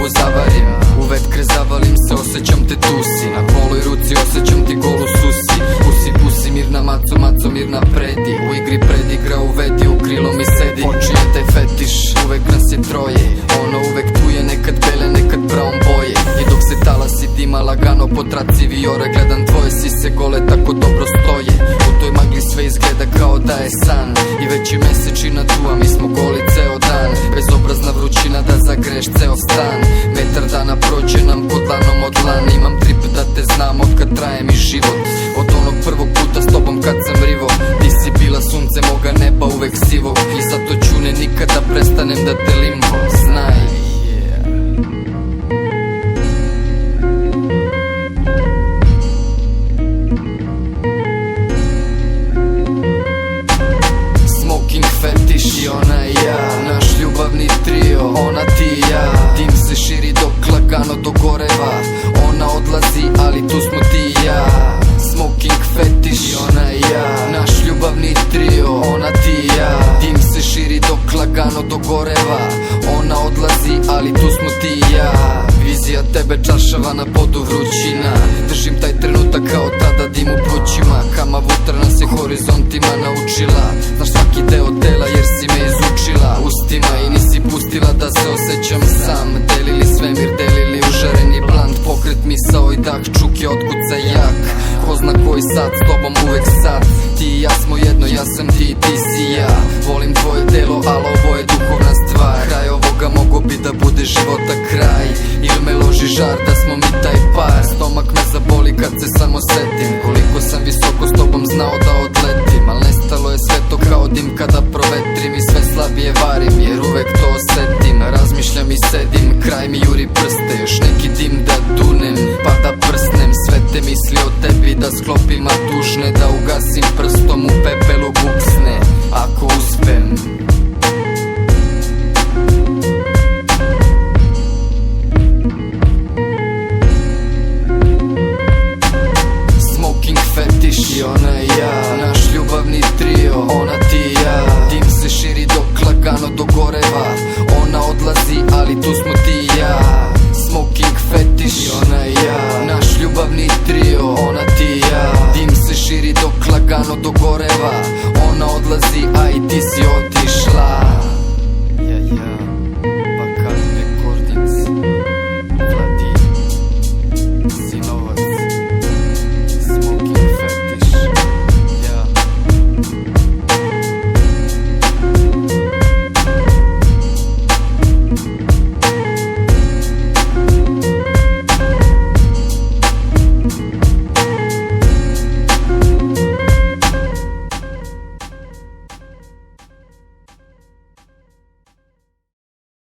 pozavarim. U vetkre zavalim se, osjećam te tusi. Na goloj ruci osjećam ti golu susi. Pusi, pusi, mirna maco, maco, mirna predi. U igri predigra, uvedi, u krilo mi sedi. Počinje taj fetiš, uvek nas je troje. Ono uvek tu je, nekad bele, nekad brown boje. I dok se talasi dima lagano po traci Viore, gledam tvoje sise gole tako dobro stoje. U toj magli sve izgleda kao da je san. I već je mesečina tu, a mi smo goli ceo dan. Bezobrazna vrućina da zagreš ceo stan. Metar dana prođe nam pod lanom od lana. Imam trip da te znam od kad traje mi život. Od onog prvog puta s tobom kad sam rivo. Ti si bila sunce moga neba, uvek sivog. I zato ću ne nikada prestanem da te limbo. Znaj. Fetiš i ona i ja, naš ljubavni trio, ona ti i ja. Dim se širi dok lagano dogoreva. Ona odlazi, ali tu smo ti i ja. Smoking fetiš i ona i ja, naš ljubavni trio, ona ti i ja. Dim se širi dok lagano dogoreva. Ona odlazi, ali tu smo ti i ja. Vizija tebe čaršava na podu vrućina. Držim taj trenutak kao tada dim u plućima. Kama vutra nas je horizontima naučila. Znaš svaki deo tela jer si me izučila ustima i nisi pustila da se osjećam sam. Delili svemir, delili užareni bland. Pokret misao i dah, čuk je otkuca jak. Ko zna koji sad, s tobom uvek sad. Ti i ja smo jedno, ja sam ti i ti si ja. Volim tvoje telo, ali ovo je duhovna stvar. Kraj ovoga mogo bi da bude života kraj. Ili me loži žar da smo mi taj par. Stomak me zaboli kad se samo setim. Koliko sam visoko s tobom znao da odletim. Al nestalo je sve to kao dim kada provetrim. I sve slabije varim jer uvek to osetim. Razmišljam i sedim, kraj mi juri prste. Još neki dim da dunem, pa da prsnem. Sve te misli o tebi da sklopim, a tužne da ugasim prstom u pepelu buksne. Ako uspem. Fetiš i ona i ja, naš ljubavni trio, ona ti i ja. Dim se širi dok lagano dogoreva. Ona odlazi, ali tu smo